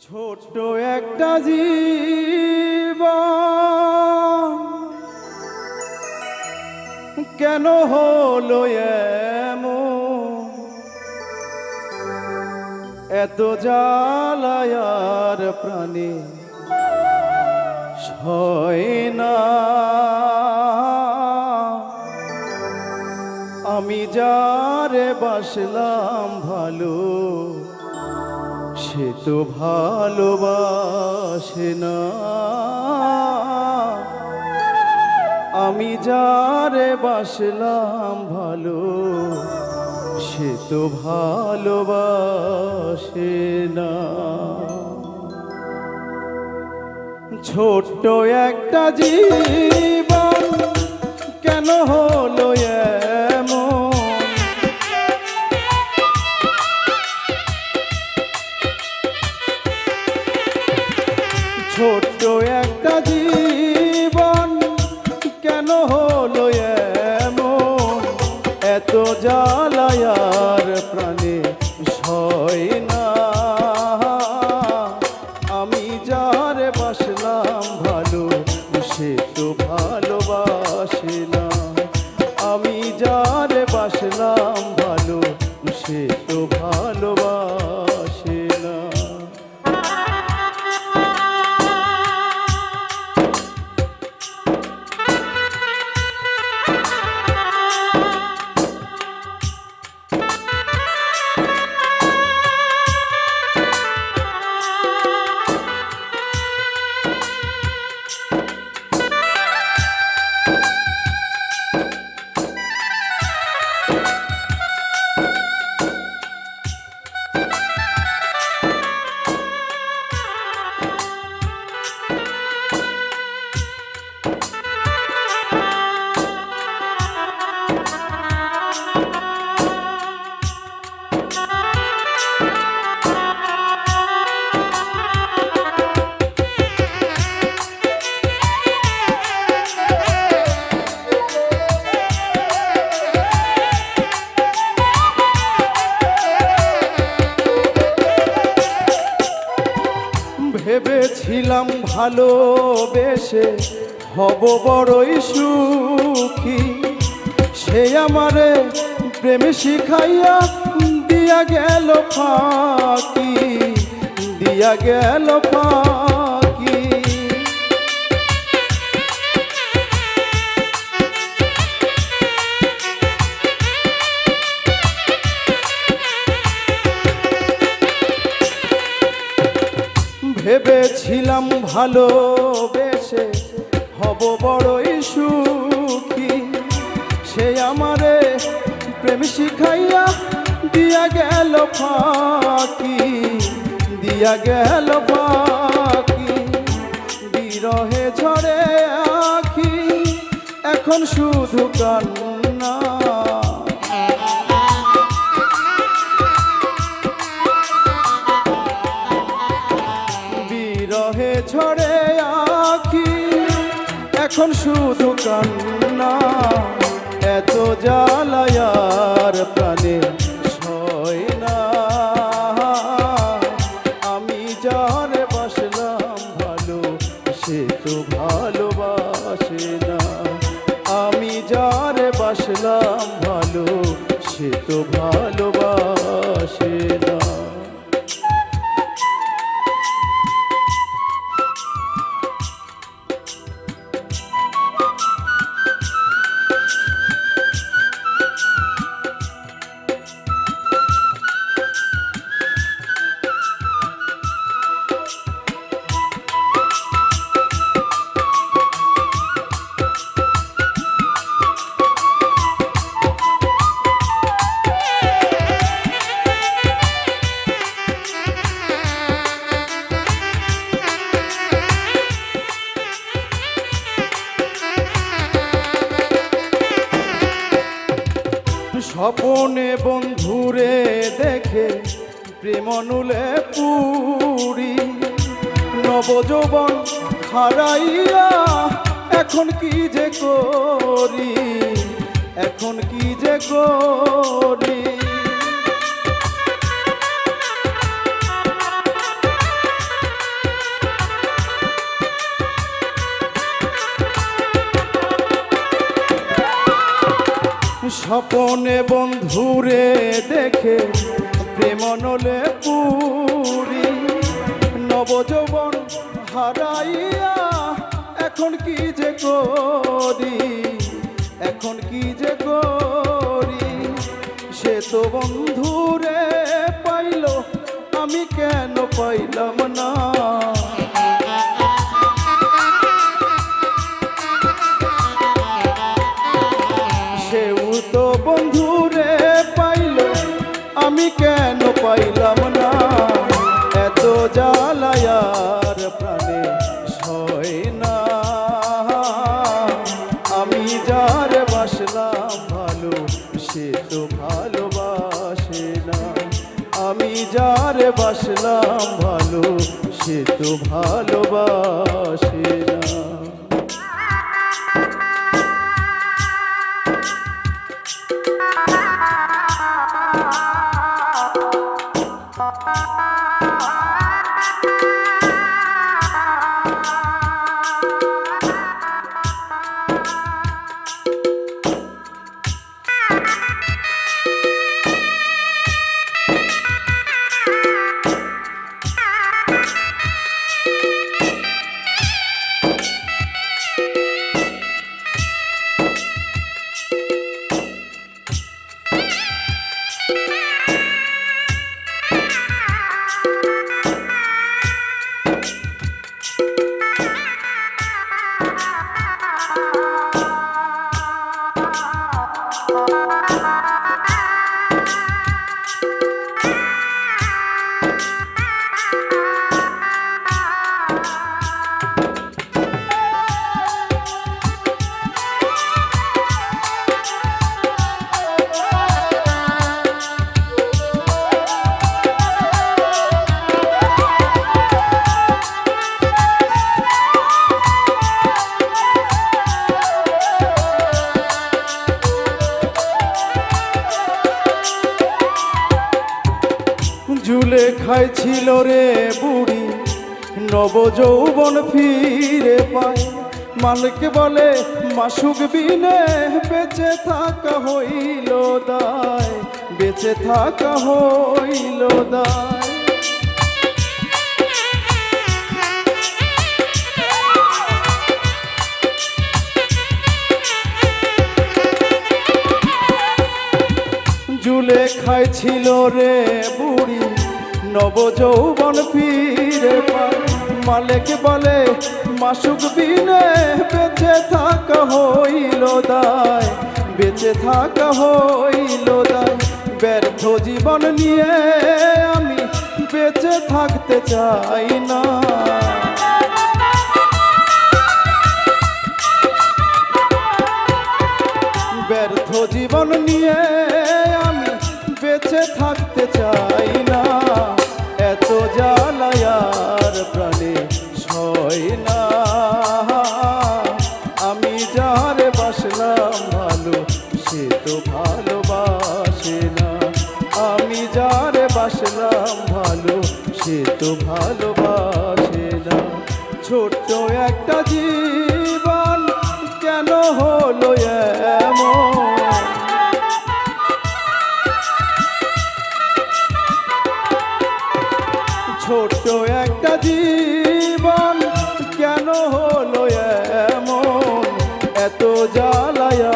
ছোট্ট একটা জীবন কেন হলো এমন, এত জ্বালায়ার প্রাণে সয় না। আমি যারে বাসলাম ভালো, সে তো ভালোবাসে না। আমি যারে বাসলাম ভালো, সে তো ভালোবাসে না। ছোট্ট একটা জীবন কেন হলো এমন, ছোট্ট একটা জীবন কেন হলো এমন, এত জ্বালায়ার প্রাণে সয় না। আমি যার বাসলাম ভালো, সে তো ভালোবাসে না। আমি যার বাসলাম ভালো, সে তো ভালোবাসে না। ভেবেছিলাম ভালোবেসে হব বড়ই সুখী, সে আমারে প্রেম শিখাইয়া দিয়া গেল ফাঁকি, দিয়া গেল ফাঁকি। ভেবেছিলাম ভালোবেসে হব বড়ই সুখী, সে আমারে প্রেম শিখাইয়া দিয়া গেল ফাঁকি, দিয়া গেল ফাঁকি। বিরহে ঝরে আখি এখন শুধু কান্না, বিরহে ঝরে আখি এখন শুধু কান্না। এত জ্বালায়ার প্রাণে সয় না। আমি যারে বাসলাম ভালো, সে তো ভালোবাসে না। আমি যারে বাসলাম ভালো, সে তো ভালোবাসে না। স্বপনে বন্ধুরে দেখে প্রেমনুলে পুরি, নবযৌবন হারাইয়া এখন কি যে করি, এখন কি যে করি। স্বপনে বন্ধুরে দেখে প্রেম নলে পুরি, নবযৌবন হারাইয়া এখন কি যে করি, এখন কি যে করি। সে তো বন্ধুরে পাইল, আমি কেন পাইলাম না। সেও তো বন্ধুরে পাইল, আমি কেন পাইলাম না। এত জ্বালায়ার প্রাণে সয় না। আমি যার বাসলাম ভালো, সে তো ভালোবাসে না। আমি যার বাসলাম ভালো, সে তো ভালোবাসে না। জুলেখায় ছিল রে বুড়ি, নবযৌবন ফিরে পায়। মালিক বলে মাসুক বিনে বেঁচে থাকা হইল দায়, বেঁচে থাকা হইল দায়। জুলেখায় ছিল রে বুড়ি, নবযৌবন ফিরে পায়। মালিক বলে মাসুক বিনে বেঁচে থাকা হইল দায়, বেঁচে থাকা হইল দায়। ব্যর্থ জীবন নিয়ে আমি বেঁচে থাকতে চাই না। ব্যর্থ জীবন নিয়ে আমি বেঁচে থাকতে চাই না। এত জ্বালায়ার প্রাণে সয় না। আমি যার বাসলাম ভালো, সে তো ভালোবাসে না। আমি যার বাসলাম ভালো, সে তো ভালোবাসে না। ছোট্ট একটা জীবন কেন হলো এমন, ছোট্ট একটা জীবন কেন হলো এমন। এত জ্বালায়া